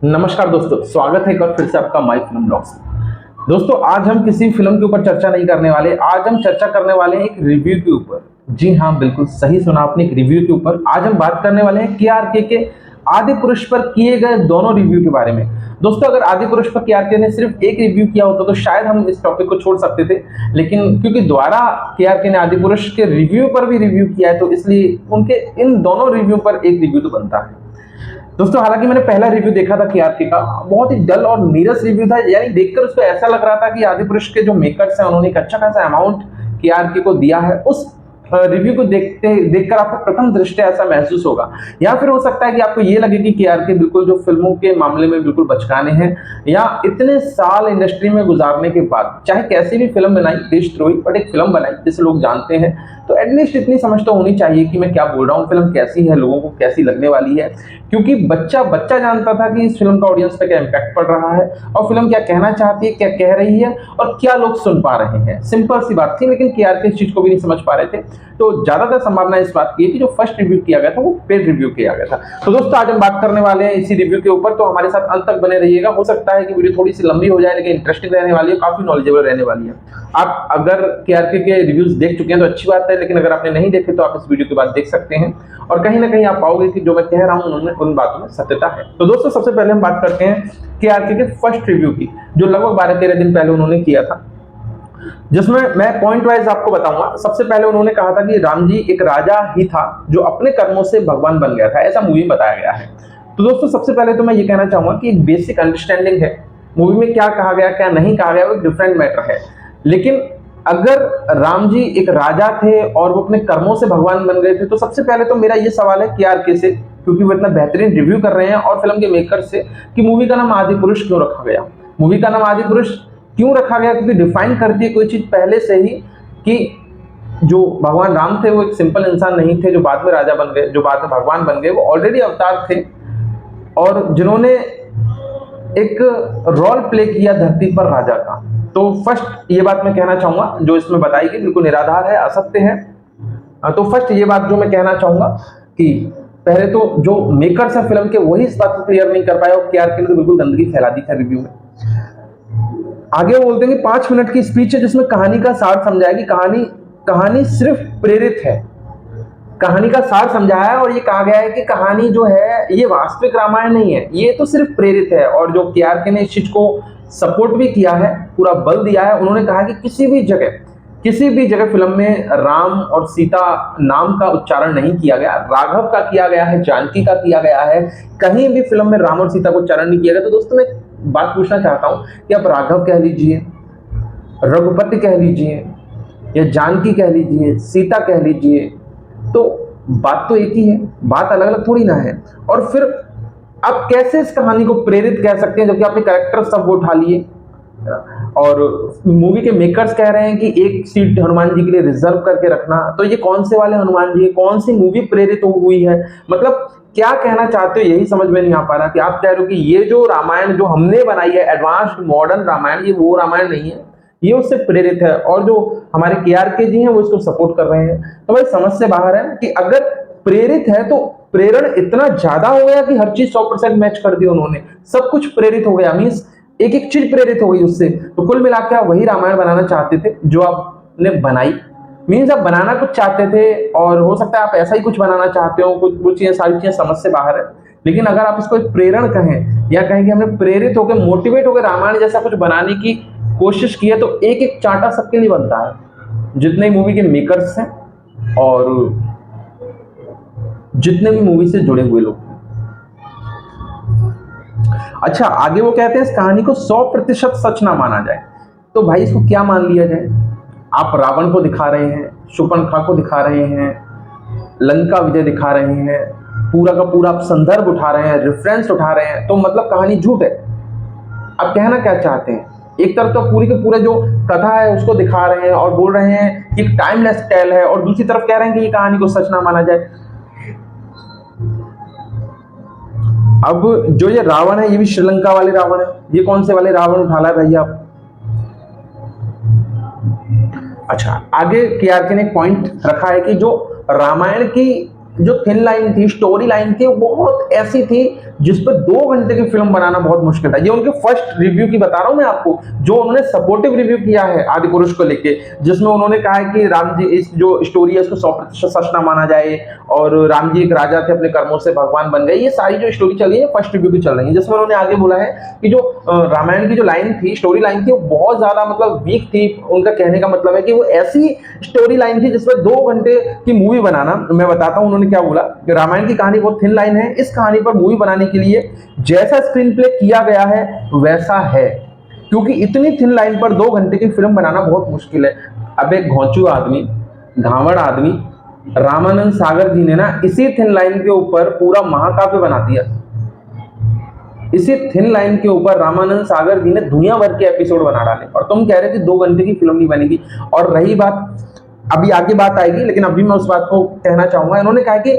नमस्कार दोस्तों, स्वागत है एक बार फिर से आपका माय फिल्म ब्लॉग्स। दोस्तों, आज हम किसी फिल्म के ऊपर चर्चा नहीं करने वाले। आज हम चर्चा करने वाले हैं एक रिव्यू के ऊपर। जी हाँ, बिल्कुल सही सुना आपने, एक रिव्यू के ऊपर। आज हम बात करने वाले हैं केआरके के आदिपुरुष पर किए गए दोनों रिव्यू के बारे में। दोस्तों, अगर आदिपुरुष पर केआरके ने सिर्फ एक रिव्यू किया होता तो शायद हम इस टॉपिक को छोड़ सकते थे, लेकिन क्योंकि दोबारा केआरके ने आदिपुरुष के रिव्यू पर भी रिव्यू किया है, तो इसलिए उनके इन दोनों रिव्यू पर एक रिव्यू तो बनता है। दोस्तों, हालांकि मैंने पहला रिव्यू देखा था केआरके का, बहुत ही डल और नीरस रिव्यू था। यानी देखकर उसको ऐसा लग रहा था कि आदिपुरुष के जो मेकर्स हैं उन्होंने एक अच्छा खासा अमाउंट केआरके को दिया है। उस रिव्यू को देखकर आपको प्रथम दृष्टया ऐसा महसूस होगा, या फिर हो सकता है कि आपको ये लगे कि केआरके बिल्कुल जो फिल्मों के मामले में बिल्कुल बचकाने हैं, या इतने साल इंडस्ट्री में गुजारने के बाद चाहे कैसी भी फिल्म बनाई, देशद्रोही बट एक फिल्म बनाई जिसे लोग जानते हैं, तो एटलीस्ट इतनी समझ तो होनी चाहिए कि मैं क्या बोल रहा हूँ, फिल्म कैसी है, लोगों को कैसी लगने वाली है। क्योंकि बच्चा जानता था कि इस फिल्म का ऑडियंस पे क्या इम्पैक्ट पड़ रहा है, और फिल्म क्या कहना चाहती है, क्या कह रही है, और क्या लोग सुन पा रहे हैं। सिंपल सी बात थी, लेकिन केआरके इस चीज को भी नहीं समझ पा रहे थे। तो ज्यादातर संभावना इस बात की है कि जो फर्स्ट रिव्यू किया गया था वो पेड रिव्यू किया गया था। तो दोस्तों, आज हम बात करने वाले हैं इसी रिव्यू के ऊपर, तो हमारे साथ अंत तक बने रहिएगा। हो सकता है कि वीडियो थोड़ी सी लंबी हो जाए, लेकिन इंटरेस्टिंग रहने वाली है, काफी नॉलेजेबल रहने वाली है। आप अगर केआरके के रिव्यूज देख चुके हैं तो अच्छी बात है, लेकिन अगर आपने नहीं देखे तो आप इस वीडियो के बाद देख सकते हैं, और कहीं ना कहीं आप पाओगे कि जो मैं कह रहा हूं उन बातों में सत्यता है। तो दोस्तों, सबसे पहले हम बात करते हैं केआरके के फर्स्ट रिव्यू की, जो लगभग 12-13 दिन पहले उन्होंने किया था, जिसमें मैं पॉइंट वाइज आपको बताऊंगा। सबसे पहले उन्होंने कहा था कि राम जी एक राजा ही था जो अपने कर्मों से भगवान बन गया था, ऐसा मूवी में बताया गया है। तो दोस्तों, सबसे पहले तो मैं ये कहना चाहूंगा कि एक बेसिक अंडरस्टैंडिंग है, मूवी में क्या कहा गया क्या नहीं कहा गया वो एक डिफरेंट मैटर है। लेकिन अगर राम जी एक राजा थे और वो अपने कर्मों से भगवान बन गए थे, तो सबसे पहले तो मेरा ये सवाल है केआरके से, क्योंकि वो इतना बेहतरीन रिव्यू कर रहे हैं, और फिल्म के मेकर से, कि मूवी का नाम आदिपुरुष क्यों रखा गया। मूवी का नाम आदिपुरुष क्यों रखा गया? क्योंकि डिफाइन करती है कोई चीज पहले से ही कि जो भगवान राम थे वो एक सिंपल इंसान नहीं थे जो बाद में राजा बन गए, जो बाद में भगवान बन गए। वो ऑलरेडी अवतार थे, और जिन्होंने एक रोल प्ले किया धरती पर राजा का। तो फर्स्ट ये बात मैं कहना चाहूंगा, जो इसमें बताई गई बिल्कुल निराधार है, असत्य है। तो फर्स्ट ये बात जो मैं कहना चाहूंगा कि पहले तो जो मेकर्स हैं फिल्म के, वही इस बात को क्लियर नहीं कर पाए, और केआरके ने तो बिल्कुल गंदगी फैला दी था रिव्यू में। आगे वो बोलते हैं कि 5 मिनट की स्पीच है जिसमें कहानी का सार समझाया कि कहानी सिर्फ प्रेरित है। कहानी का सार समझाया है, और ये कहा गया है कि कहानी जो है ये वास्तविक रामायण नहीं है, ये तो सिर्फ प्रेरित है। और जो केआरके ने इस चीज को सपोर्ट भी किया है, पूरा बल दिया है। उन्होंने कहा कि किसी भी जगह फिल्म में राम और सीता नाम का उच्चारण नहीं किया गया। राघव का किया गया है, जानकी का किया गया है, कहीं भी फिल्म में राम और सीता को उच्चारण नहीं किया गया। तो दोस्तों, मैं बात पूछना चाहता हूं कि आप राघव कह लीजिए, रघुपति कह लीजिए, या जानकी कह लीजिए, सीता कह लीजिए, तो बात तो एक ही है, बात अलग अलग थोड़ी ना है। और फिर आप कैसे इस कहानी को प्रेरित कह सकते हैं जबकि आपने कैरेक्टर सब उठा लिए, और मूवी के मेकर्स कह रहे हैं कि एक सीट हनुमान जी के लिए रिजर्व करके रखना। तो ये कौन से वाले हनुमान जी, कौन सी मूवी प्रेरित हुई है? मतलब क्या कहना चाहते हो, यही समझ में नहीं आ पा रहा। कि आप कह रहे हो कि ये जो रामायण जो हमने बनाई है, एडवांस्ड मॉडर्न रामायण, ये वो रामायण नहीं है, ये उससे प्रेरित है, और जो हमारे केआरके जी हैं वो इसको सपोर्ट कर रहे हैं। तो भाई समझ से बाहर है कि अगर प्रेरित है तो प्रेरण इतना ज्यादा हो गया कि हर चीज 100% मैच कर दी उन्होंने, सब कुछ प्रेरित हो गया, मीन्स एक एक चीज प्रेरित हो गई उससे। तो कुल मिलाकर आप वही रामायण बनाना चाहते थे जो आपने बनाई, मीन्स आप बनाना कुछ चाहते थे, और हो सकता है आप ऐसा ही कुछ बनाना चाहते हो, कुछ चीजें, सारी चीजें समझ से बाहर है। लेकिन अगर आप इसको एक प्रेरण कहें, या कहें कि हमने प्रेरित होकर, मोटिवेट होकर रामायण जैसा कुछ बनाने की कोशिश की है, तो एक एक चांटा सबके लिए बनता है, जितने मूवी के मेकर्स हैं और जितने भी मूवी से जुड़े हुए लोग। अच्छा, आगे वो कहते हैं इस कहानी को 100% सच ना माना जाए। तो भाई इसको क्या मान लिया जाए? आप रावण को दिखा रहे हैं, शूर्पणखा को दिखा रहे हैं, लंका विजय दिखा रहे हैं, पूरा का पूरा आप संदर्भ उठा रहे हैं, रेफरेंस उठा रहे हैं, तो मतलब कहानी झूठ है। आप कहना क्या चाहते हैं? एक तरफ तो पूरी के पूरे जो कथा है उसको दिखा रहे हैं और बोल रहे हैं कि एक टाइमलेस टेल है, और दूसरी तरफ कह रहे हैं कि ये कहानी को सच ना माना जाए। अब जो ये रावण है, ये भी श्रीलंका वाले रावण है। ये कौन से वाले रावण उठा ला है भैया आप? अच्छा, आगे केआरके ने एक पॉइंट रखा है कि जो रामायण की जो थिन लाइन थी, स्टोरी लाइन थी, वो बहुत ऐसी थी जिस पर 2 घंटे की फिल्म बनाना बहुत मुश्किल था। ये उनके फर्स्ट रिव्यू की बता रहा हूं मैं आपको, जो उन्होंने सपोर्टिव रिव्यू किया है आदि पुरुष को लेके, जिसमें उन्होंने कहा है कि राम जी, इस जो स्टोरी है उसको 100% सच ना माना जाए, और राम जी एक राजा थे, अपने कर्मों से भगवान बन गए। ये सारी जो स्टोरी चल रही है फर्स्ट रिव्यू की चल रही है, जिसमें उन्होंने आगे बोला है कि जो रामायण की जो लाइन थी, स्टोरी लाइन थी, वो बहुत ज्यादा मतलब वीक थी। उनका कहने का मतलब है कि वो ऐसी स्टोरी लाइन थी जिसमें 2 घंटे की मूवी बनाना, मैं बताता हूं उन्होंने क्या बोला। रामायण की कहानी बहुत थिन लाइन है, इस कहानी पर मूवी बनाने के लिए जैसा स्क्रीन प्ले किया गया है वैसा है, क्योंकि इतनी थिन लाइन पर 2 घंटे की फिल्म बनाना बहुत मुश्किल है। अब एक घोंचू आदमी, घावड़ आदमी रामानंद सागर जी ने ना इसी थिन लाइन के ऊपर पूरा महाकाव्य बना दिया। इसी थिन लाइन के ऊपर रामानंद सागर जी ने दुनिया भर के एपिसोड बना डाले, और तुम कह रहे कि 2 घंटे की फिल्म नहीं बनेगी। और रही बात, अभी आगे बात आएगी, लेकिन अभी मैं उस बात को कहना चाहूंगा। इन्होंने कहा कि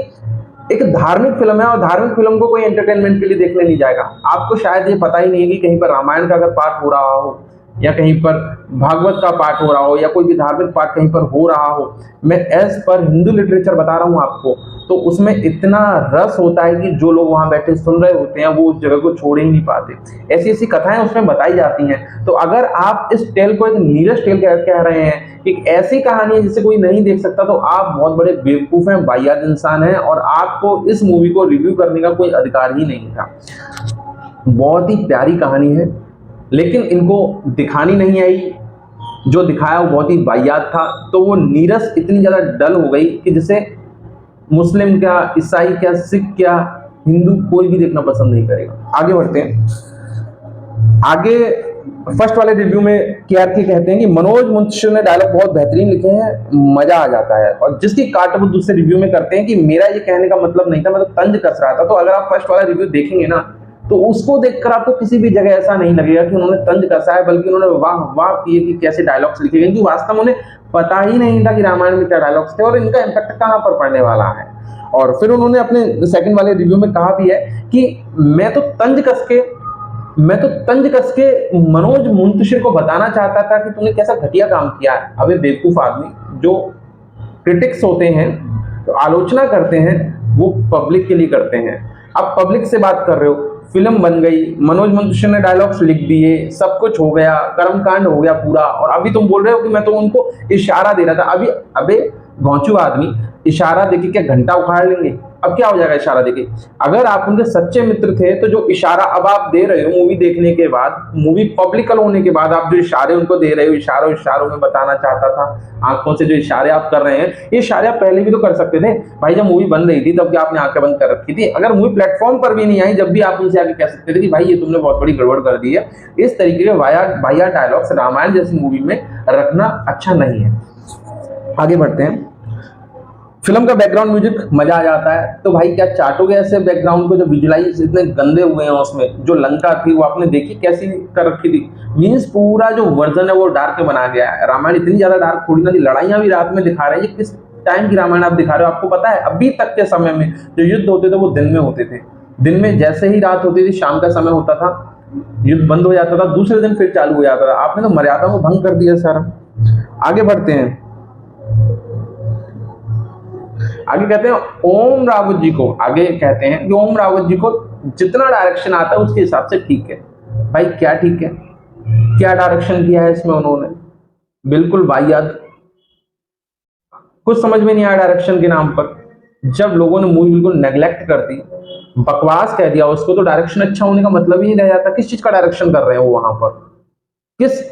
एक धार्मिक फिल्म है, और धार्मिक फिल्म को कोई एंटरटेनमेंट के लिए देखने नहीं जाएगा। आपको शायद ये पता ही नहीं है कि कहीं पर रामायण का अगर पाठ हो रहा हो, या कहीं पर भागवत का पाठ हो रहा हो, या कोई भी धार्मिक पाठ कहीं पर हो रहा हो, मैं एज पर हिंदू लिटरेचर बता रहा हूं आपको, तो उसमें इतना रस होता है कि जो लोग वहां बैठे सुन रहे होते हैं वो उस जगह को छोड़ ही नहीं पाते। ऐसी ऐसी कथाएं उसमें बताई जाती हैं। तो अगर आप इस टेल को एक नीरस टेल कह रहे हैं, एक ऐसी कहानी है जिसे कोई नहीं देख सकता, तो आप बहुत बड़े बेवकूफ हैं, वाहियात इंसान हैं, और आपको इस मूवी को रिव्यू करने का कोई अधिकार ही नहीं था। बहुत ही प्यारी कहानी है, लेकिन इनको दिखानी नहीं आई। जो दिखाया वो बहुत ही वाहियात था, तो वो नीरस इतनी ज्यादा डल हो गई कि जिसे मुस्लिम क्या, ईसाई क्या, सिख क्या, हिंदू, कोई भी देखना पसंद नहीं करेगा। आगे बढ़ते हैं। आगे फर्स्ट वाले रिव्यू में केआरके कहते हैं कि मनोज मुंशी ने डायलॉग बहुत बेहतरीन लिखे हैं, मजा आ जाता है। और जिसकी काट वो दूसरे रिव्यू में करते हैं कि मेरा ये कहने का मतलब नहीं था, मैं तो तंज कस रहा था। तो अगर आप फर्स्ट वाला रिव्यू देखेंगे ना, तो उसको देखकर आपको किसी भी जगह ऐसा नहीं लगेगा कि उन्होंने तंज कसा है, बल्कि उन्होंने वाह वाह किए कि कैसे डायलॉग्स लिखे गए, क्योंकि वास्तव में उन्हें पता ही नहीं था कि रामायण में क्या डायलॉग्स थे और इनका इम्पैक्ट कहां पर पड़ने वाला है। और फिर उन्होंने अपने सेकंड वाले रिव्यू में कहा भी है कि मैं तो तंज कस के मनोज मुंतशिर को बताना चाहता था कि तूने कैसा घटिया काम किया है। अबे बेवकूफ आदमी, जो क्रिटिक्स होते हैं, तो आलोचना करते हैं, वो पब्लिक के लिए करते हैं। अब पब्लिक से बात कर रहे हो, फिल्म बन गई, मनोज मुंतशिर ने डायलॉग्स लिख दिए, सब कुछ हो गया, कर्मकांड हो गया पूरा, और अभी तुम बोल रहे हो कि मैं तो उनको इशारा दे रहा था। अभी अबे घोंचू आदमी, इशारा देके क्या घंटा उखाड़ लेंगे? अब क्या हो जाएगा इशारा देके? अगर आप उनके सच्चे मित्र थे, तो जो इशारा अब आप दे रहे हो मूवी देखने के बाद, मूवी पब्लिकल होने के बाद, आप जो इशारे उनको दे रहे हो, इशारों में बताना चाहता था, आंखों से जो इशारे आप कर रहे हैं, ये इशारे आप पहले भी तो कर सकते थे भाई। जब मूवी बन रही थी तब क्या आपने आंखें बंद कर रखी थी? अगर मूवी प्लेटफॉर्म पर भी नहीं आई, जब भी आप उनसे आगे कह सकते थे कि भाई ये तुमने बहुत बड़ी गड़बड़ कर दी है। इस तरीके के वाहियात डायलॉग्स रामायण जैसी मूवी में रखना अच्छा नहीं है। आगे बढ़ते हैं। फिल्म का बैकग्राउंड म्यूजिक मजा आ जाता है। तो भाई क्या चाटोगे ऐसे बैकग्राउंड को, जो विजुअलाइज इतने गंदे हुए हैं उसमें। जो लंका थी वो आपने देखी कैसी कर रखी थी, मीन्स पूरा जो वर्जन है वो डार्क में बनाया गया है। रामायण इतनी ज्यादा डार्क थोड़ी ना थी, लड़ाइयां भी रात में दिखा रहे हैं। किस टाइम की रामायण आप दिखा रहे हो? आपको पता है अभी तक के समय में जो युद्ध होते थे वो दिन में होते थे। दिन में जैसे ही रात होती थी, शाम का समय होता था, युद्ध बंद हो जाता था, दूसरे दिन फिर चालू हो जाता था। आपने तो मर्यादा को भंग कर दिया सर। आगे बढ़ते हैं। आगे कहते हैं ओम रावत जी को, आगे कहते हैं कि ओम रावत जी को जितना डायरेक्शन आता है उसके हिसाब से ठीक है। भाई क्या ठीक है? क्या डायरेक्शन किया है इसमें उन्होंने? बिल्कुल वाहियात, कुछ समझ में नहीं आया डायरेक्शन के नाम पर। जब लोगों ने मूवी बिल्कुल नेग्लेक्ट कर दी, बकवास कह दिया उसको, तो डायरेक्शन अच्छा होने का मतलब ही नहीं रह जाता। किस चीज का डायरेक्शन कर रहे हैं वो वहां पर? किस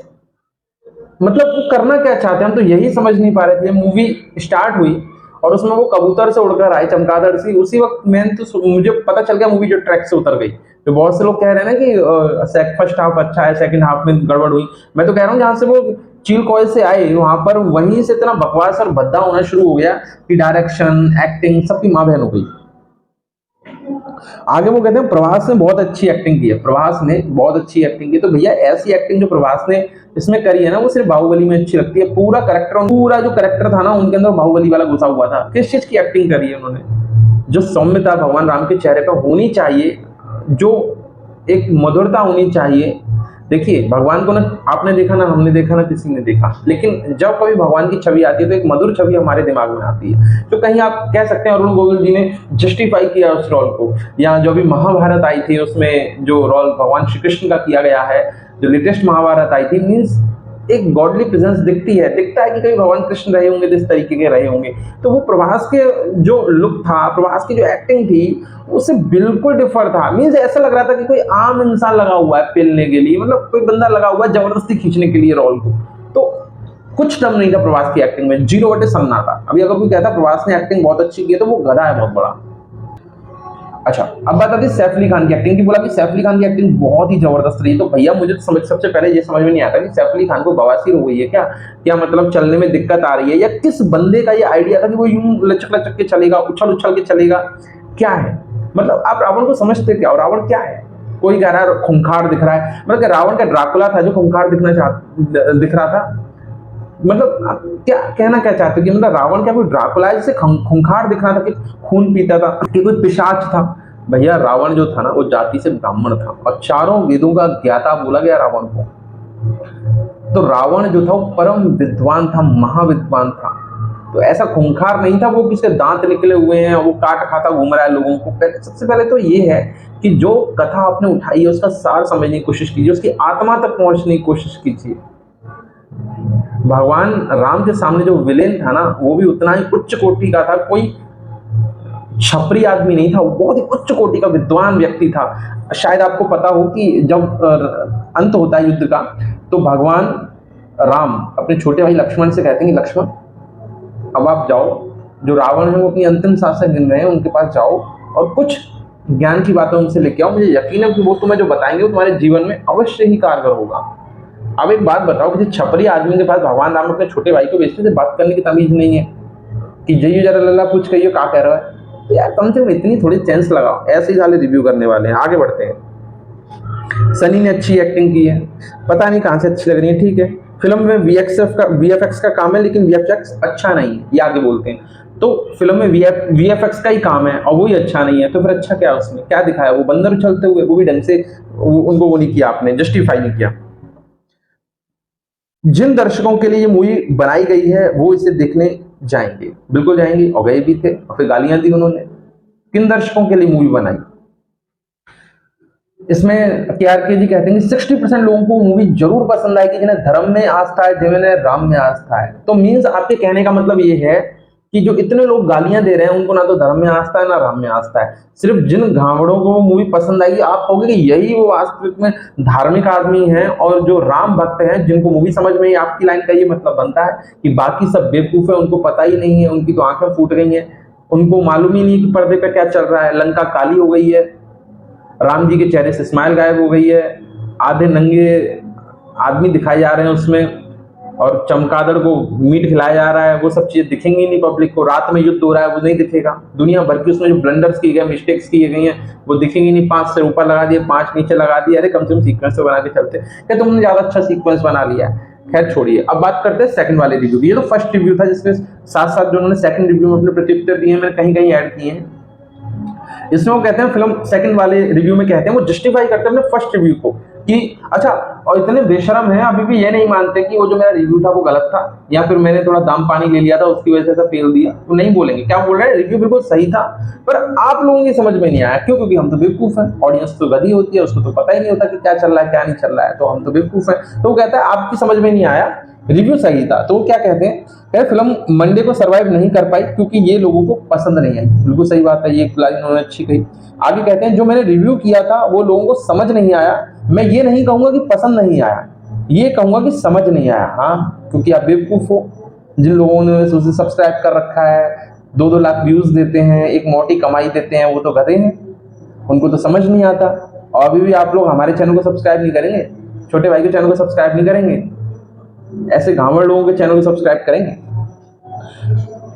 मतलब वो करना क्या चाहते हैं? हम तो यही समझ नहीं पा रहे थे। मूवी स्टार्ट हुई और उसमें वो कबूतर से उड़कर आए, चमगादड़ सी, उसी वक्त मैंने तो मुझे पता चल गया मूवी जो ट्रैक से उतर गई। तो बहुत से लोग कह रहे हैं ना कि फर्स्ट हाफ अच्छा है, सेकंड हाफ में गड़बड़ हुई। मैं तो कह रहा हूँ जहां से वो चील कॉय से आए वहां पर वहीं से इतना बकवास और भद्दा होना शुरू हो गया कि डायरेक्शन, एक्टिंग सबकी माँ बहन हो गई। आगे वो कहते हैं प्रभास ने बहुत अच्छी एक्टिंग की है, प्रभास ने बहुत अच्छी एक्टिंग की। तो भैया ऐसी एक्टिंग जो प्रभास ने इसमें करी है ना, वो सिर्फ बाहुबली में अच्छी लगती है। पूरा जो करेक्टर था ना उनके अंदर, बाहुबली वाला घुसा हुआ था। किस चीज की एक्टिंग करी है उन्होंने? जो सौम्यता भगवान राम के चेहरे पर होनी चाहिए, जो एक मधुरता होनी चाहिए, देखिए भगवान को ना आपने देखा ना हमने देखा ना किसी ने देखा, लेकिन जब कभी भगवान की छवि आती है तो एक मधुर छवि हमारे दिमाग में आती है। तो कहीं आप कह सकते हैं अरुण गोविल जी ने जस्टिफाई किया उस रोल को, या जो भी महाभारत आई थी उसमें जो रोल भगवान श्री कृष्ण का किया गया है, जो लेटेस्ट महाभारत आई थी, मीन्स एक गॉडली प्रेजेंस दिखता है कि कहीं भगवान कृष्ण रहे होंगे, इस तरीके के रहे होंगे। तो वो प्रभास के जो लुक था, प्रभास की जो एक्टिंग थी, उससे बिल्कुल डिफर था। मीन्स ऐसा लग रहा था कि कोई आम इंसान लगा हुआ है पेलने के लिए, मतलब कोई बंदा लगा हुआ है जबरदस्ती खींचने के लिए रोल को। तो कुछ दम नहीं था प्रभास की एक्टिंग में, 0 बटे सन्नाटा। अभी अगर कोई कहता प्रभास ने एक्टिंग बहुत अच्छी की है तो वो गधा है बहुत बड़ा। अच्छा, अब बात आती है सैफ अली खान की एक्टिंग की। बोला कि सैफ अली खान की एक्टिंग बहुत ही जबरदस्त रही। तो भैया मुझे तो सबसे पहले ये समझ में नहीं आता कि सैफ अली खान को बवासीर हो गई है क्या मतलब चलने में दिक्कत आ रही है, या किस बंदे का ये आइडिया था कि वो यूं लचक लचक के चलेगा, उछल उछल के चलेगा, क्या है? मतलब आप रावण को समझते क्या, और रावण क्या है? कोई कह रहा है खूंखार दिख रहा है, मतलब रावण का ड्राकुला था जो खूंखार दिख रहा था। मतलब आप क्या कहना क्या चाहते हो कि मतलब रावण क्या कोई ड्राकुला है जिसे खूंखार दिख रहा था, कि खून पीता था, कि कोई पिशाच था? भैया रावण जो था ना वो जाति से ब्राह्मण था और 4 वेदों का ज्ञाता बोला गया रावण को। तो रावण जो था वो परम विद्वान था, महाविद्वान था। तो ऐसा खूंखार नहीं था वो किसके दांत निकले हुए हैं और वो काट खाता घूम रहा है लोगों को। सबसे पहले तो ये है कि जो कथा आपने उठाई है उसका सार समझने की कोशिश कीजिए, उसकी आत्मा तक पहुंचने की कोशिश कीजिए। भगवान राम के सामने जो विलेन था ना वो भी उतना ही उच्च कोटि का था, कोई छपरी आदमी नहीं था, वो बहुत ही उच्च कोटि का विद्वान व्यक्ति था। शायद आपको पता हो कि जब अंत होता है युद्ध का तो भगवान राम अपने छोटे भाई लक्ष्मण से कहते हैं कि लक्ष्मण अब आप जाओ, जो रावण है वो अपनी अंतिम सांसें गिन रहे हैं, उनके पास जाओ और कुछ ज्ञान की बातें उनसे लेके आओ। मुझे यकीन है कि वो तुम्हें जो बताएंगे वो तुम्हारे जीवन में अवश्य ही कारगर होगा। अब एक बात बताओ, किसी छपरी आदमी के पास भगवान राम अपने छोटे भाई को भेजते थे, बात करने की तमीज नहीं है कि जाइए जरा लल्ला पूछ कहिए क्या कह रहा है। तो यार कम से कम इतनी थोड़ी सेंस लगाओ। ऐसे ही साले रिव्यू करने वाले हैं। आगे बढ़ते हैं। सनी ने अच्छी एक्टिंग की है, पता नहीं कहां से अच्छी लग रही है, ठीक है। फिल्म में वीएफएक्स का काम है, लेकिन वीएफएक्स अच्छा नहीं है, ये आगे बोलते हैं। तो फिल्म में वीएफएक्स का ही काम है और वो ही अच्छा नहीं है, तो फिर अच्छा क्या है उसमें? क्या दिखाया? वो बंदर उछलते हुए, वो भी ढंग से उनको वो नहीं किया, आपने जस्टिफाई नहीं किया। जिन दर्शकों के लिए ये मूवी बनाई गई है वो इसे देखने जाएंगे, बिल्कुल जाएंगे, और गए भी थे, और फिर गालियां दी उन्होंने। किन दर्शकों के लिए मूवी बनाई? इसमें केआरके जी कहते हैं कि 60% लोगों को मूवी जरूर पसंद आएगी जिन्हें धर्म में आस्था है, जिन्हें राम में आस्था है। तो मीन्स आपके कहने का मतलब ये है कि जो इतने लोग गालियां दे रहे हैं उनको ना तो धर्म में आस्था है ना राम में आस्था है। सिर्फ जिन घावड़ों को वो मूवी पसंद आएगी, आप कहोगे कि यही वो वास्तविक में धार्मिक आदमी है, और जो राम भक्त हैं जिनको मूवी समझ में ही आपकी लाइन का ये मतलब बनता है कि बाकी सब बेवकूफ है, उनको पता ही नहीं है, उनकी तो आंखें फूट गई हैं, उनको मालूम ही नहीं कि पर्दे पे क्या चल रहा है। लंका काली हो गई है, राम जी के चेहरे से स्माइल गायब हो गई है, आधे नंगे आदमी दिखाए जा रहे हैं उसमें, और चमगादड़ को मीट खिलाया जा रहा है। वो सब चीजें दिखेंगी नहीं पब्लिक को। रात में युद्ध हो रहा है वो नहीं दिखेगा। दुनिया भर की उसमें जो ब्लंडर्स किए गए, मिस्टेक्स किए गई हैं, वो दिखेंगी नहीं। 5 से ऊपर लगा दिए, 5 नीचे लगा दिए। अरे कम से कम सीक्वेंस तो बना के चलते। क्या तुमने ज्यादा अच्छा सीक्वेंस बना लिया है? खैर छोड़िए, अब बात करते हैं सेकंड वाले रिव्यू की। ये तो फर्स्ट रिव्यू था, जिसमें साथ साथ जो उन्होंने सेकंड रिव्यू में अपने प्रत्युत्तर दिए हैं, मैंने कहीं कहीं ऐड किए हैं। इसमें वो कहते हैं, फिल्म सेकंड वाले रिव्यू में कहते हैं, वो जस्टिफाई करते हैं अपने फर्स्ट रिव्यू को कि अच्छा, और इतने बेशरम हैं अभी भी ये नहीं मानते कि वो जो मेरा रिव्यू था वो गलत था, या फिर मैंने थोड़ा दाम पानी ले लिया था उसकी वजह से ऐसा फेल दिया। तो नहीं बोलेंगे, क्या बोल रहे हैं, रिव्यू बिल्कुल सही था पर आप लोगों की समझ में नहीं आया। क्यों? क्योंकि हम तो बेवकूफ हैं। ऑडियंस तो गधी होती है, उसको तो पता ही नहीं होता कि क्या चल रहा है क्या नहीं चल रहा है, तो हम तो बेवकूफ हैं। तो वो कहता है आपकी समझ में नहीं आया, रिव्यू सही था। तो वो क्या कहते हैं, फिल्म मंडे को सरवाइव नहीं कर पाई क्योंकि ये लोगों को पसंद नहीं आई। बिल्कुल सही बात है, ये लाइन उन्होंने अच्छी कही। आगे कहते हैं, जो मैंने रिव्यू किया था वो लोगों को समझ नहीं आया। मैं ये नहीं कहूंगा कि पसंद नहीं आया, ये कहूंगा कि समझ नहीं आया। हाँ, क्योंकि आप बेवकूफ हो। जिन लोगों ने उसे सब्सक्राइब कर रखा है, 2-2 लाख व्यूज देते हैं, एक मोटी कमाई देते हैं, वो तो गधे हैं, उनको तो समझ नहीं आता। और अभी भी आप लोग हमारे चैनल को सब्सक्राइब नहीं करेंगे, छोटे भाई के चैनल को सब्सक्राइब नहीं करेंगे, ऐसे घावड़ लोगों के चैनल को सब्सक्राइब करेंगे।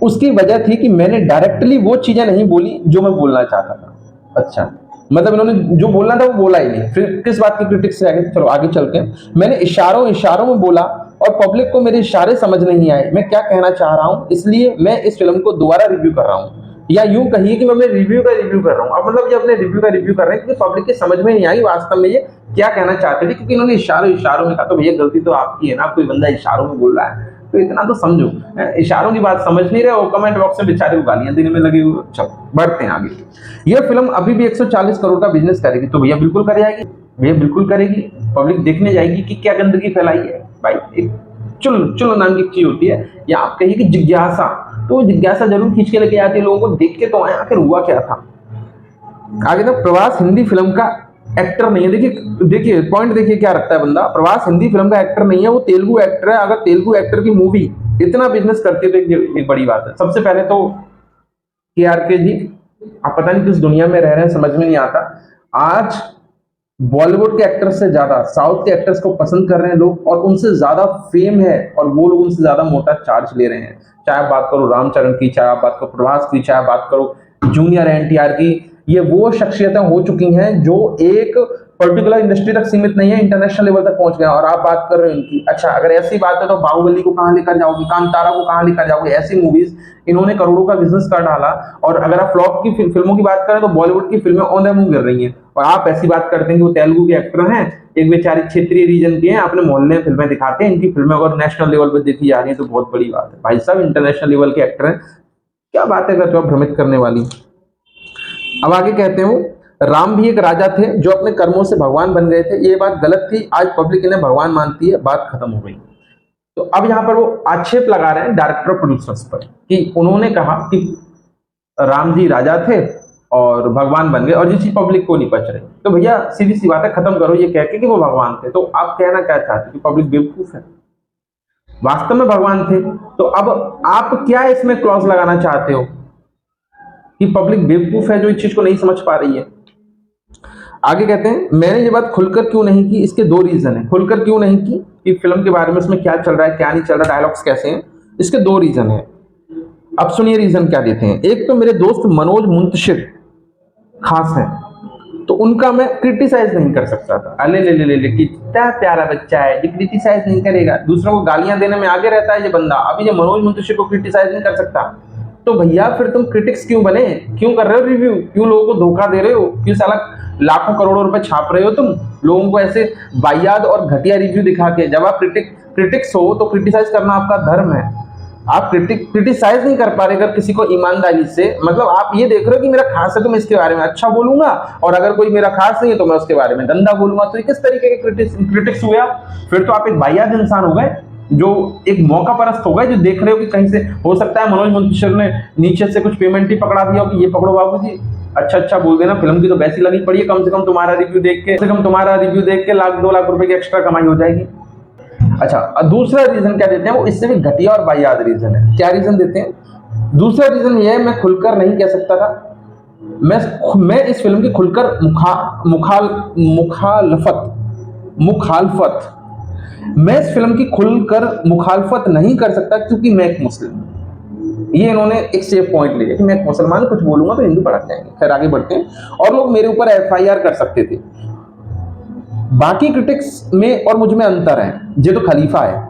उसकी वजह थी कि मैंने डायरेक्टली वो चीजें नहीं बोली जो मैं बोलना चाहता था। अच्छा, मतलब इन्होंने जो बोलना था वो बोला ही नहीं। फिर किस बात की क्रिटिक्स रह गई? चलो आगे चलते हैं। मैंने इशारों में बोला और पब्लिक को मेरे इशारे समझ नहीं आए मैं क्या कहना चाह रहा हूं, इसलिए मैं इस फिल्म को दोबारा रिव्यू कर रहा हूं। या यूं कहिए कि मैं अपने रिव्यू का रिव्यू कर रहा हूँ। अब मतलब ये अपने रिव्यू का रिव्यू कर रहे हैं क्योंकि पब्लिक के समझ में नहीं आई वास्तव में ये क्या कहना चाहते थे, क्योंकि इन्होंने इशारों में कहा। तो भैया गलती तो आपकी है ना, कोई बंदा इशारों में बोल रहा है तो इतना तो समझो। इशारों की बात समझ नहीं रहे हो, कमेंट बॉक्स में बेचारे को गालियां देने में लगे हुए। चलो बढ़ते हैं आगे। ये फिल्म अभी भी 140 करोड़ का बिजनेस करेगी, तो भैया बिल्कुल कर जाएगी, भैया बिल्कुल करेगी। पब्लिक देखने जाएगी कि क्या गंदगी फैलाई है भाई। एक चुल नाम की चीज होती है, या आप कहिए कि जिज्ञासा, तो जिज्ञासा जरूर खींच के लेके आती है लोगों को, देख के तो आए आखिर हुआ क्या था। आगे तक प्रवास हिंदी फिल्म का एक्टर नहीं है। देखिए पॉइंट देखिए क्या रखता है बंदा। प्रवास हिंदी फिल्म का एक्टर नहीं है, वो तेलुगु एक्टर है। अगर तेलुगु एक्टर की मूवी इतना बिजनेस करती है तो एक बड़ी बात है। सबसे पहले तो KRK जी, आप पता नहीं किस दुनिया में रह रहे हैं, समझ में नहीं आता। आज बॉलीवुड के एक्टर्स से ज्यादा साउथ के एक्टर्स को पसंद कर रहे हैं लोग, और उनसे ज्यादा फेम है, और वो लोग उनसे ज्यादा मोटा चार्ज ले रहे हैं। चाहे आप बात करो रामचरण की, चाहे आप बात करो प्रभास की, चाहे आप बात करो जूनियर NTR की। ये वो शख्सियतें हो चुकी हैं जो एक पर्टिकुलर इंडस्ट्री तक सीमित नहीं है, इंटरनेशनल लेवल तक पहुंच गए। और आप बात कर रहे हो इनकी, अच्छा अगर ऐसी बात है तो बाहुबली को कहां लेकर जाओगे, कांतारा को कहां लेकर जाओगे। ऐसी मूवीज इन्होंने करोड़ों का बिजनेस कर डाला। और अगर आप फ्लॉप की फिल्मों की बात करें तो बॉलीवुड की फिल्में ऑन द मूव गिर रही हैं। और आप ऐसी बात करते हैं कि वो तेलुगु के एक्टर हैं, एक बेचारे क्षेत्रीय रीजन के हैं, अपने मोहल्ले में फिल्में दिखाते हैं। इनकी फिल्में अगर नेशनल लेवल पर देखी जा रही है तो बहुत बड़ी बात है। भाई साहब इंटरनेशनल लेवल के एक्टर हैं, क्या बातें करते हो भ्रमित करने वाली। अब आगे कहते हो राम भी एक राजा थे जो अपने कर्मों से भगवान बन गए थे। ये बात गलत थी, आज पब्लिक इन्हें भगवान मानती है, बात खत्म हो गई। तो अब यहां पर वो आक्षेप लगा रहे हैं डायरेक्टर प्रोड्यूसर्स पर कि उन्होंने कहा कि राम जी राजा थे और भगवान बन गए, और जिस पब्लिक को नहीं पच रही। तो भैया सीधी सी बात है, खत्म करो ये कह के कि वो भगवान थे। तो आप कहना क्या चाहते कि पब्लिक बेवकूफ है, वास्तव में भगवान थे। तो अब आप क्या इसमें क्लॉज लगाना चाहते हो कि पब्लिक बेवकूफ है जो इस चीज को नहीं समझ पा रही है। आगे कहते हैं मैंने ये बात खुलकर क्यों नहीं की, इसके दो रीजन है। खुलकर क्यों नहीं की कि फिल्म के बारे में इसमें क्या चल रहा है क्या नहीं चल रहा, डायलॉग्स कैसे हैं, इसके दो रीजन है। अब सुनिए रीजन क्या देते हैं। एक तो मेरे दोस्त मनोज मुंतशिर खास है, तो उनका मैं क्रिटिसाइज नहीं कर सकता था। अले ले ले ले ले कितना प्यारा बच्चा है, ये क्रिटिसाइज नहीं करेगा, दूसरों को गालियां देने में आगे रहता है ये बंदा। अभी ये मनोज मुंतशिर को क्रिटिसाइज नहीं कर सकता, तो भैया फिर तुम क्रिटिक्स क्यों बने, क्यों कर रहे हो रिव्यू, क्यों लोगों को धोखा दे रहे हो, क्यों साला लाखों करोड़ों रुपए छाप रहे हो तुम लोगों को ऐसे वाहियात और घटिया रिव्यू दिखा के। जब आप क्रिटिक्स हो तो क्रिटिसाइज करना आपका धर्म है। आप क्रिटिसाइज नहीं कर पा रहे अगर किसी को ईमानदारी से, मतलब आप ये देख रहे हो कि मेरा खास है तो मैं इसके बारे में अच्छा बोलूंगा, और अगर कोई मेरा खास नहीं है तो मैं उसके बारे में गंदा बोलूंगा। तो ये किस तरीके के क्रिटिक्स हुए आप? फिर तो आप एक वाहियात इंसान हो गए, जो एक मौका परस्त हो गए, जो देख रहे हो कि कहीं से हो सकता है मनोज मुंतशिर ने नीचे से कुछ पेमेंट ही पकड़ा दिया हो कि ये पकड़ो बाबूजी, अच्छा बोल देना, फिल्म की तो वैसी लगी पड़ी है, कम से कम तुम्हारा रिव्यू देख के लाख 2 लाख रुपए की एक्स्ट्रा कमाई हो जाएगी। अच्छा दूसरा रीजन क्या देते हैं, वो इससे भी घटिया और वाहियात रीजन है। क्या रीजन देते हैं? दूसरा रीजन ये है, मैं खुलकर नहीं कह सकता था, मैं इस फिल्म की खुलकर मुखालफत मैं इस फिल्म की खुलकर मुखालफत नहीं कर सकता क्योंकि मैं एक मुस्लिम हूं। ये इन्होंने एक सेफ पॉइंट लिया कि मैं एक मुसलमान कुछ बोलूंगा तो हिंदू भड़क जाएंगे। खैर आगे बढ़ते हैं। और लोग मेरे ऊपर FIR कर सकते थे। बाकी क्रिटिक्स में और मुझ में अंतर है, ये तो खलीफा है,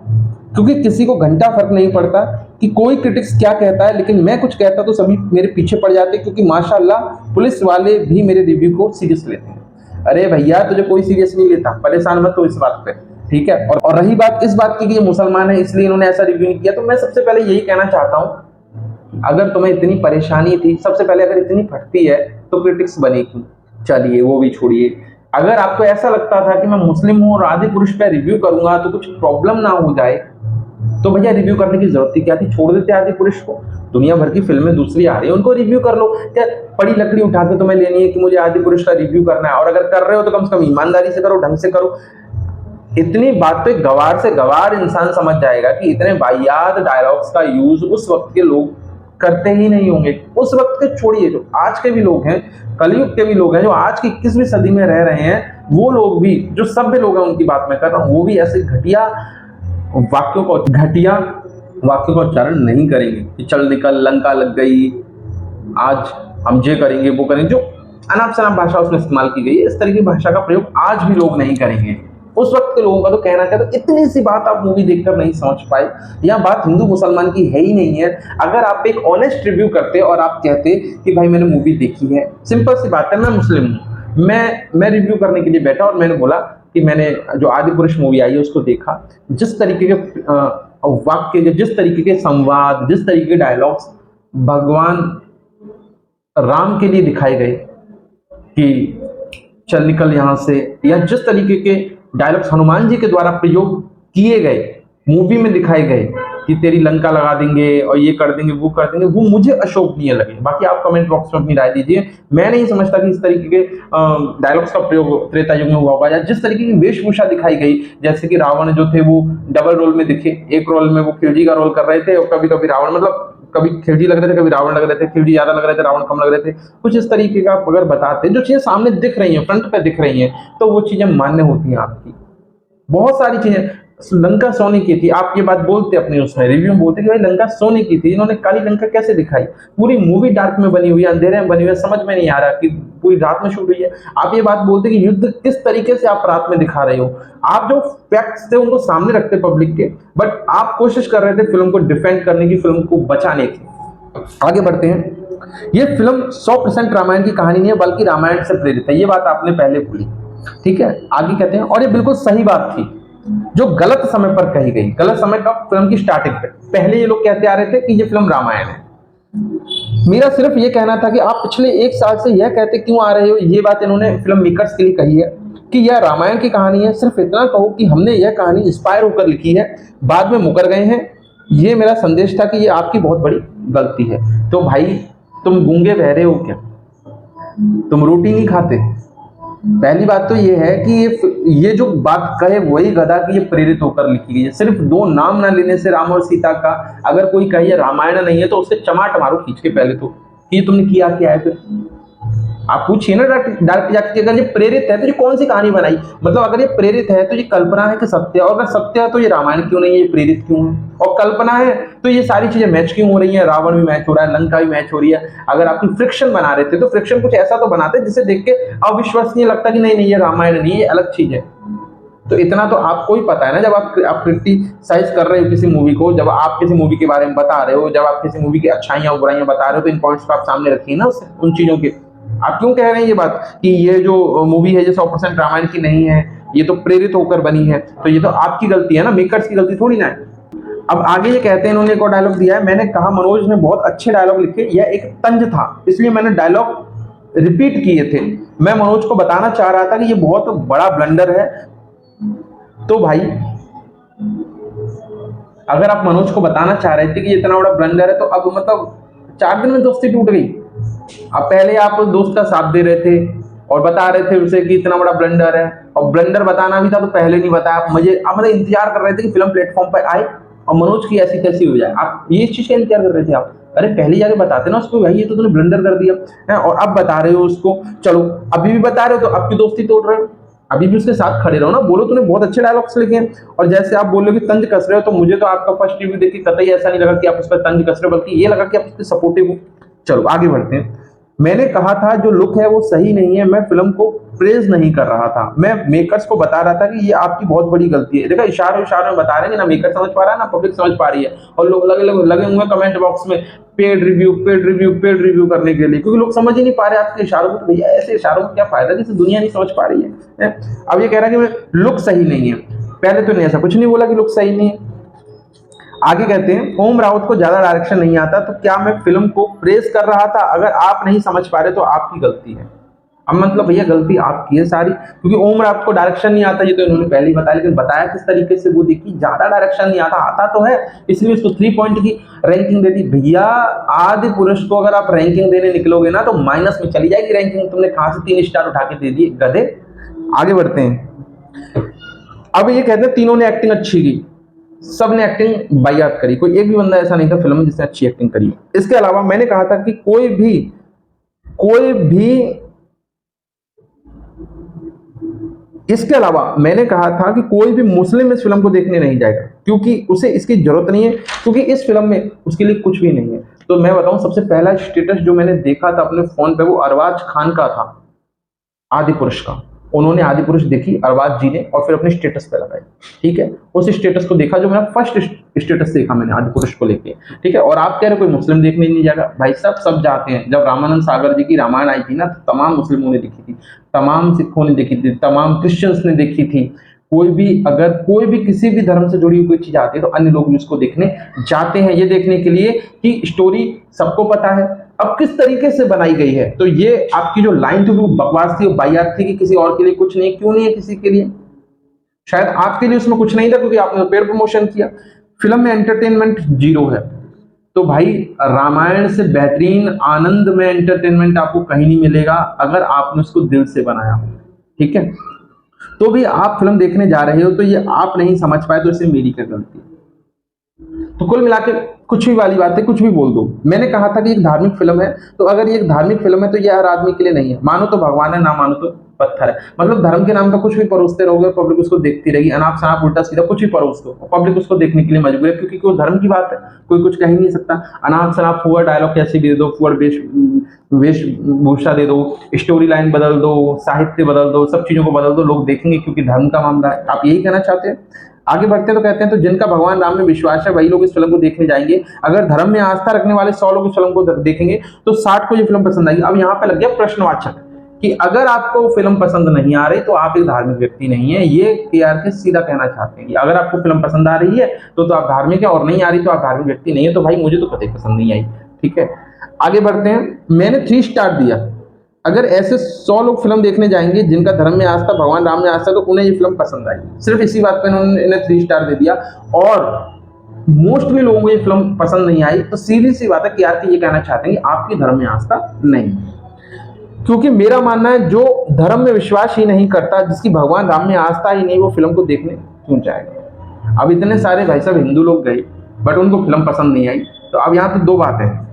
क्योंकि किसी को घंटा फर्क नहीं पड़ता कि कोई क्रिटिक्स क्या कहता है, लेकिन मैं कुछ कहता तो सभी मेरे पीछे पड़ जाते, क्योंकि माशाल्लाह पुलिस वाले भी मेरे रिव्यू को सीरियस लेते हैं। अरे भैया तुझे कोई सीरियस नहीं लेता, परेशान मत हो इस बात पे, ठीक है। और रही बात इस बात की कि ये मुसलमान है इसलिए इन्होंने ऐसा रिव्यू नहीं किया, तो मैं सबसे पहले यही कहना चाहता हूं, अगर तुम्हें इतनी परेशानी थी, सबसे पहले अगर इतनी फटती है तो क्रिटिक्स बनेगी, चलिए वो भी छोड़िए। अगर आपको ऐसा लगता था कि मैं मुस्लिम हूं और आदि पुरुष पे रिव्यू करूंगा तो कुछ प्रॉब्लम ना हो जाए, तो भैया रिव्यू करने की जरूरत थी क्या थी? छोड़ देते आदि पुरुष को, दुनिया भर की फिल्में दूसरी आ रही है उनको रिव्यू कर लो। क्या बड़ी लकड़ी उठा के तुम्हें लेनी है कि मुझे आदि पुरुष का रिव्यू करना है? और अगर कर रहे हो तो कम से कम ईमानदारी से करो, ढंग से करो। इतनी बात तो गवार से गवार इंसान समझ जाएगा कि इतने वाहियात डायलॉग्स का यूज उस वक्त के लोग करते ही नहीं होंगे। उस वक्त के छोड़िए, जो आज के भी लोग हैं, कलयुग के भी लोग हैं, जो आज की 21वीं सदी में रह रहे हैं, वो लोग भी, जो सभ्य लोग हैं उनकी बात मैं कर रहा हूं, वो भी ऐसे घटिया वाक्यों का उच्चारण नहीं करेंगे कि चल निकल, लंका लग गई, आज हम ये करेंगे वो करेंगे। जो अनाप शनाप भाषा उसमें इस्तेमाल की गई है, इस तरह की भाषा का प्रयोग आज भी लोग नहीं करेंगे। उस वक्त के लोगों का तो कहना क्या, तो इतनी सी बात आप मूवी देखकर नहीं समझ पाए। यह बात हिंदू मुसलमान की है ही नहीं है। अगर आप एक ऑनेस्ट रिव्यू करते और आप कहते कि भाई मैंने मूवी देखी है, सिंपल सी बात है, मैं मुस्लिम हूँ, मैं रिव्यू करने के लिए बैठा और मैंने बोला कि मैंने जो आदि पुरुष मूवी आई है उसको देखा, जिस तरीके के वाक्य, जिस तरीके के संवाद, जिस तरीके के डायलॉग्स भगवान राम के लिए दिखाए गए कि चल निकल यहां से, या जिस तरीके के डायलॉग्स हनुमान जी के द्वारा प्रयोग किए गए, मूवी में दिखाए गए कि तेरी लंका लगा देंगे और ये कर देंगे वो कर देंगे, वो मुझे अशोभनीय लगे। बाकी आप कमेंट बॉक्स में अपनी राय दीजिए। मैं नहीं समझता कि इस तरीके के डायलॉग्स का प्रयोग त्रेता युग में हुआ होगा, या जिस तरीके की वेशभूषा दिखाई गई, जैसे कि रावण जो थे वो डबल रोल में दिखे, एक रोल में वो खिलजी का रोल कर रहे थे और कभी कभी रावण, मतलब कभी खिलजी लग रहे थे, कभी रावण लग रहे थे, खिलजी ज्यादा लग रहे थे, रावण कम लग रहे थे, कुछ इस तरीके का अगर बताते, जो चीजें सामने दिख रही हैं, फ्रंट पे दिख रही हैं, तो वो चीजें मान्य होती हैं आपकी। बहुत सारी चीजें, लंका सोने की थी, आप ये बात बोलते अपने उसमें रिव्यू में बोलते कि भाई लंका सोने की थी, इन्होंने काली लंका कैसे दिखाई? पूरी मूवी डार्क में बनी हुई है, अंधेरे में बनी हुई है, समझ में नहीं आ रहा कि पूरी रात में शूट हुई है। आप ये बात बोलते कि युद्ध किस तरीके से आप रात में दिखा रहे हो। आप जो फैक्ट्स थे उनको सामने रखते पब्लिक के, बट आप कोशिश कर रहे थे फिल्म को डिफेंड करने की, फिल्म को बचाने की। आगे बढ़ते हैं। ये फिल्म 100% रामायण की कहानी नहीं है, बल्कि रामायण से प्रेरित है। ये बात आपने पहले भूली, ठीक है। आगे कहते हैं, और ये बिल्कुल सही बात थी जो गलत समय पर कही गई। गलत समय का फिल्म की स्टार्टिंग पे पहले ये लोग कहते आ रहे थे कि ये फिल्म रामायण है। मेरा सिर्फ ये कहना था कि आप पिछले 1 साल से यह कहते क्यों आ रहे हो। ये बात इन्होंने फिल्म मेकर्स के लिए कही है कि यह रामायण की कहानी है। सिर्फ इतना कहो कि हमने यह कहानी इंस्पायर होकर लिखी है, बाद में मुकर गए हैं। ये मेरा संदेश था कि ये आपकी बहुत बड़ी गलती है। तो भाई तुम गूंगे बहरे हो क्या? तुम रोटी नहीं खाते? पहली बात तो ये है कि ये जो बात कहे वही गधा कि ये प्रेरित होकर लिखी गई है। सिर्फ 2 नाम ना लेने से राम और सीता का अगर कोई कहे रामायण नहीं है तो उससे चमाट मारो खींच के पहले तो, कि तुमने किया क्या है। फिर आप पूछिए ना डायरेक्ट जाके, अगर ये प्रेरित है तो ये कौन सी कहानी बनाई? मतलब अगर ये प्रेरित है तो ये कल्पना है कि सत्य है, और अगर सत्य है तो ये रामायण क्यों नहीं है, ये प्रेरित क्यों है? और कल्पना है तो ये सारी चीजें मैच क्यों हो रही है? रावण भी मैच हो रहा है, लंका भी मैच हो रही है। अगर आप फ्रिक्शन बना रहे थे तो फ्रिक्शन कुछ ऐसा तो बनाते जिसे देख के अविश्वसनीय लगता कि नहीं नहीं ये रामायण नहीं है, ये अलग चीज है। तो इतना तो आपको ही पता है ना, जब आप क्रिटिसाइज कर रहे हो किसी मूवी को, जब आप किसी मूवी के बारे में बता रहे हो, जब आप किसी मूवी की अच्छाइयां और बुराइयां बता रहे हो, तो इन पॉइंट्स को आप सामने रखिए ना उन चीजों के। आप क्यों कह रहे हैं ये बात कि ये जो मूवी है ये 100% रामायण की नहीं है, ये तो प्रेरित होकर बनी है? तो ये तो आपकी गलती है ना, मेकर्स की गलती थोड़ी ना है। अब आगे ये कहते हैं, इन्होंने एक और डायलॉग दिया है, मैंने कहा मनोज ने बहुत अच्छे डायलॉग लिखे, यह एक तंज था इसलिए मैंने डायलॉग रिपीट किए थे। मैं मनोज को बताना चाह रहा था कि ये बहुत बड़ा ब्लंडर है। तो भाई अगर आप मनोज को बताना चाह रहे थे कि ये इतना बड़ा ब्लंडर है, तो अब मतलब 4 दिन में दोस्ती टूट गई। अब पहले आप दोस्त का साथ दे रहे थे और बता रहे थे उसे कि इतना बड़ा ब्लंडर है, और ब्लंडर बताना भी था तो पहले नहीं बताया। आप मतलब इंतजार कर रहे थे कि फिल्म प्लेटफॉर्म पर आए और मनोज की ऐसी कैसी हो जाए, आप ये चीज का इंतजार कर रहे थे आप। अरे पहले जाके बताते ना उसको, भाई ये तो तूने ब्लंडर कर दिया है, और अब बता रहे हो उसको। चलो अभी भी बता रहे हो तो आपकी दोस्ती तोड़ रहे हो, अभी भी उसके साथ खड़े रहो ना, बोलो तूने बहुत अच्छे डायलॉग्स लिखे हैं। और जैसे आप बोल रहे हो कि तंज कस रहे हो, तो मुझे तो आपका फर्स्ट रिव्यू देख के कतई ऐसा नहीं लगा कि आप उस पर तंज कस रहे हो, बल्कि ये लगा कि आप उसके सपोर्टिव हो। चलो आगे बढ़ते हैं। मैंने कहा था जो लुक है वो सही नहीं है, मैं फिल्म को प्रेज नहीं कर रहा था, मैं मेकर्स को बता रहा था कि ये आपकी बहुत बड़ी गलती है। देखा, इशारों में बता रहे हैं, ना मेकर समझ पा रहा है ना पब्लिक समझ पा रही है, और लोग लगे हुए कमेंट बॉक्स में पेड रिव्यू करने के लिए, क्योंकि लोग समझ ही नहीं पा रहे आपके इशारों को। तो भैया ऐसे इशारों को क्या फायदा जिसे दुनिया नहीं समझ पा रही है। अब ये कह रहा है कि लुक सही नहीं है, पहले तो नहीं ऐसा कुछ नहीं बोला कि लुक सही नहीं है। आगे कहते हैं, ओम राउत को ज्यादा डायरेक्शन नहीं आता, तो क्या मैं फिल्म को प्रेस कर रहा था? अगर आप नहीं समझ पा रहे तो आपकी गलती है। अब मतलब भैया गलती आपकी है सारी, क्योंकि ओम राउत को डायरेक्शन नहीं आता, ये तो इन्होंने पहले ही बताया, लेकिन बताया किस तरीके से वो देखी, ज्यादा डायरेक्शन नहीं आता तो है, इसलिए उसको 3 पॉइंट की रैंकिंग दे दी। भैया आदि पुरुष को अगर आप रैंकिंग देने निकलोगे ना तो माइनस में चली जाएगी रैंकिंग। तुमने कहां से 3 स्टार उठा के दे दिए गधे। आगे बढ़ते हैं। अब ये कहते हैं तीनों ने एक्टिंग अच्छी की, सब ने एक्टिंग बायात करी, कोई एक भी बंदा ऐसा नहीं था फिल्म में जिसने अच्छी एक्टिंग करी। इसके अलावा मैंने कहा था कि कोई भी इसके अलावा मैंने कहा था कि कोई भी मुस्लिम इस फिल्म को देखने नहीं जाएगा, क्योंकि उसे इसकी जरूरत नहीं है, क्योंकि इस फिल्म में उसके लिए कुछ भी नहीं है। तो मैं बताऊं, सबसे पहला स्टेटस जो मैंने देखा था अपने फोन पे वो अरबाज खान का था, आदि पुरुष का। उन्होंने आदि पुरुष देखी अरबाज जी ने और फिर अपने स्टेटस पे लगाई, ठीक है। उस स्टेटस को देखा जो मैंने फर्स्ट स्टेटस देखा मैंने आदि पुरुष को लेके, ठीक है। और आप कह रहे कोई मुस्लिम देखने नहीं जाएगा, भाई साहब सब जाते हैं। जब रामानंद सागर जी की रामायण आई थी ना, तो तमाम मुस्लिमों ने देखी थी, तमाम सिखों ने देखी थी, तमाम क्रिश्चियंस ने देखी थी। कोई भी अगर कोई भी किसी भी धर्म से जुड़ी हुई कोई चीज आती है तो अन्य लोग भी उसको देखने जाते हैं, ये देखने के लिए कि स्टोरी सबको पता है अब किस तरीके से बनाई गई है। तो ये आपकी जो लाइन थी वो बकवास थी, बायात थी कि किसी और के लिए कुछ नहीं। क्यों नहीं है किसी के लिए? शायद आपके लिए उसमें कुछ नहीं था क्योंकि आपने पेड प्रमोशन किया। फिल्म में एंटरटेनमेंट जीरो है। तो भाई रामायण से बेहतरीन आनंद में एंटरटेनमेंट आपको कहीं नहीं मिलेगा अगर आपने उसको दिल से बनाया हो, ठीक है। तो भी आप फिल्म देखने जा रहे हो तो ये आप नहीं समझ पाए तो इसमें मेरी क्या गलती है? तो कुल मिला के कुछ भी वाली बात है, कुछ भी बोल दो। मैंने कहा था कि एक धार्मिक फिल्म है, तो अगर ये एक धार्मिक फिल्म है तो ये हर आदमी के लिए नहीं है। मानो तो भगवान है, ना मानो तो पत्थर है। मतलब धर्म के नाम का कुछ भी परोसते रहोगे, पब्लिक उसको देखती रहेगी। अनाप शनाप उल्टा सीधा कुछ भी परोस दो, पब्लिक उसको देखने के लिए मजबूर है, क्योंकि कोई धर्म की बात है, कोई कुछ कह ही नहीं सकता। अनाप शनाप फुअर डायलॉग कैसे भी दे दो, फुअर वेशभूषा दे दो, स्टोरी लाइन बदल दो, साहित्य बदल दो, सब चीजों को बदल दो, लोग देखेंगे क्योंकि धर्म का मामला है। आप यही कहना चाहते हैं? आगे बढ़ते हैं तो कहते हैं, तो जिनका भगवान राम में विश्वास है वही लोग इस फिल्म को देखने जाएंगे। अगर धर्म में आस्था रखने वाले 100 लोग इस फिल्म को देखेंगे तो 60 को ये फिल्म पसंद आएगी। अब यहाँ पे लग गया प्रश्नवाचक कि अगर आपको फिल्म पसंद नहीं आ रही तो आप एक धार्मिक व्यक्ति नहीं है। ये KRK सीधा कहना चाहते हैं कि अगर आपको फिल्म पसंद आ रही है तो आप धार्मिक है, और नहीं आ रही तो आप धार्मिक व्यक्ति नहीं है। तो भाई मुझे तो कभी पसंद नहीं आई, ठीक है। आगे बढ़ते हैं। मैंने 3 स्टार दिया। अगर ऐसे 100 लोग फिल्म देखने जाएंगे जिनका धर्म में आस्था, भगवान राम में आस्था, तो उन्हें ये फिल्म पसंद आएगी। सिर्फ इसी बात पे उन्होंने इन्हें 3 स्टार दे दिया और मोस्टली लोगों को ये फिल्म पसंद नहीं आई। तो सीधी सी बात है कि यार ये कहना चाहते हैं कि आपकी धर्म में आस्था नहीं। क्योंकि मेरा मानना है जो धर्म में विश्वास ही नहीं करता, जिसकी भगवान राम में आस्था ही नहीं, वो फिल्म को देखने क्यों जाएगा? अब इतने सारे भाई साहब हिंदू लोग गए बट उनको फिल्म पसंद नहीं आई। तो अब यहाँ पे 2 बातें हैं।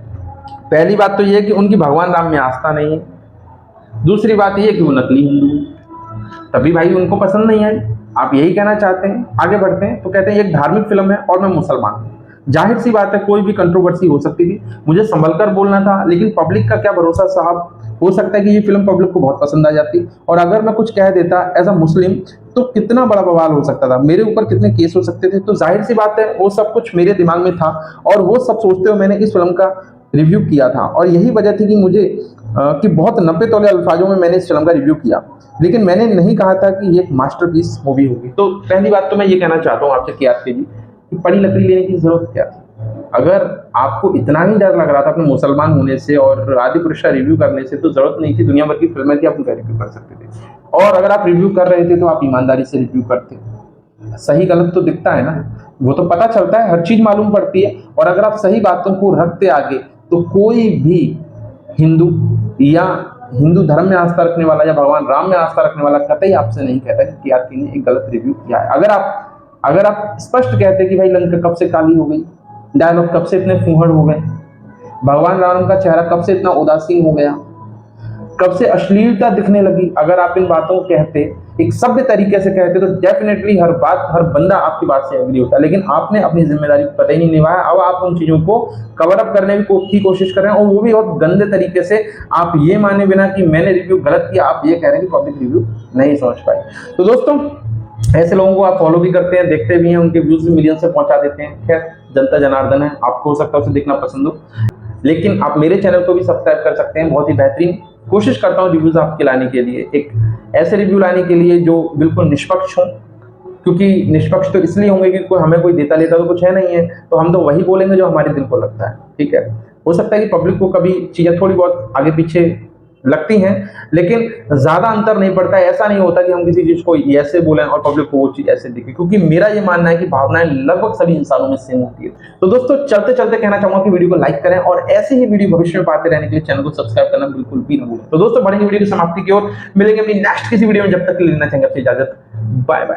पहली बात तो ये है कि उनकी भगवान राम में आस्था नहीं है। दूसरी बात ये है कि वो नकली हिंदू है, तभी भाई उनको पसंद नहीं आई। आप यही कहना चाहते हैं? आगे बढ़ते हैं तो कहते हैं एक धार्मिक फिल्म है और मैं मुसलमान हूँ। जाहिर सी बात है कोई भी कंट्रोवर्सी हो सकती थी, मुझे संभल कर बोलना था, लेकिन पब्लिक का क्या भरोसा साहब। हो सकता है कि ये फिल्म पब्लिक को बहुत पसंद आ जाती, और अगर मैं कुछ कह देता एज अ मुस्लिम तो कितना बड़ा बवाल हो सकता था, मेरे ऊपर कितने केस हो सकते थे। तो जाहिर सी बात है वो सब कुछ मेरे दिमाग में था, और वो सब सोचते हुए मैंने इस फिल्म का रिव्यू किया था। और यही वजह थी कि मुझे कि बहुत 90 तौले अल्फाजों में मैंने इस फिल्म का रिव्यू किया, लेकिन मैंने नहीं कहा था कि ये एक मास्टरपीस मूवी होगी। तो पहली बात तो मैं ये कहना चाहता हूँ आपसे KRK जी कि बड़ी लकड़ी लेने की जरूरत क्या थी? अगर आपको इतना ही डर लग रहा था अपने मुसलमान होने से और आदि पुरुष का रिव्यू करने से, तो जरूरत नहीं थी। दुनिया भर की फिल्में थी, आप उनका रिव्यू कर सकते थे। और अगर आप रिव्यू कर रहे थे तो आप ईमानदारी से रिव्यू करते। सही गलत तो दिखता है ना, वो तो पता चलता है, हर चीज मालूम पड़ती है। और अगर आप सही बातों को रखते आगे तो कोई भी हिंदू या हिंदू धर्म में आस्था रखने वाला या भगवान राम में आस्था रखने वाला कतई आपसे नहीं कहता कि KRK ने एक गलत रिव्यू किया है। अगर आप स्पष्ट कहते कि भाई लंका कब से काली हो गई, डायलॉग कब से इतने फूहड़ हो गए, भगवान राम का चेहरा कब से इतना उदासीन हो गया, कब से अश्लीलता दिखने लगी, अगर आप इन बातों को कहते, एक सभ्य तरीके से कहते, तो डेफिनेटली हर बंदा आपकी बात से एग्री होता। लेकिन आपने अपनी जिम्मेदारी को पता ही नहीं निभाया। अब आप उन चीजों को कवर अप करने की कोशिश कर रहे हैं, और वो भी बहुत गंदे तरीके से। आप ये माने बिना कि मैंने रिव्यू गलत किया, आप ये कह रहे हैं कि पब्लिक रिव्यू नहीं समझ पाई। तो दोस्तों ऐसे लोगों को आप फॉलो भी करते हैं, देखते भी हैं, उनके व्यूज भी मिलियन से पहुंचा देते हैं। खैर जनता जनार्दन है, आपको हो सकता है उसे देखना पसंद हो, लेकिन आप मेरे चैनल को भी सब्सक्राइब कर सकते हैं। बहुत ही बेहतरीन कोशिश करता हूँ रिव्यूज आपके लाने के लिए, एक ऐसे रिव्यू लाने के लिए जो बिल्कुल निष्पक्ष हो। क्योंकि निष्पक्ष तो इसलिए होंगे कि हमें कोई देता लेता तो कुछ है नहीं है, तो हम तो वही बोलेंगे जो हमारे दिल को लगता है, ठीक है। हो सकता है कि पब्लिक को कभी चीजें थोड़ी बहुत आगे पीछे लगती हैं, लेकिन ज्यादा अंतर नहीं पड़ता है। ऐसा नहीं होता कि हम किसी चीज को ऐसे बोलें और पब्लिक को वो चीज ऐसे दिखे, क्योंकि मेरा ये मानना है कि भावनाएं लगभग सभी इंसानों में सेम होती है। तो दोस्तों चलते चलते कहना चाहूंगा कि वीडियो को लाइक करें, और ऐसे ही वीडियो भविष्य में पाते रहने के लिए चैनल को सब्सक्राइब करना बिल्कुल भी न भूलें। तो दोस्तों बढ़ेंगे वीडियो की समाप्ति की ओर, मिलेंगे अपनी नेक्स्ट किसी वीडियो में। जब तक के लिए लेना चाहेंगे आपसे इजाजत, बाय बाय।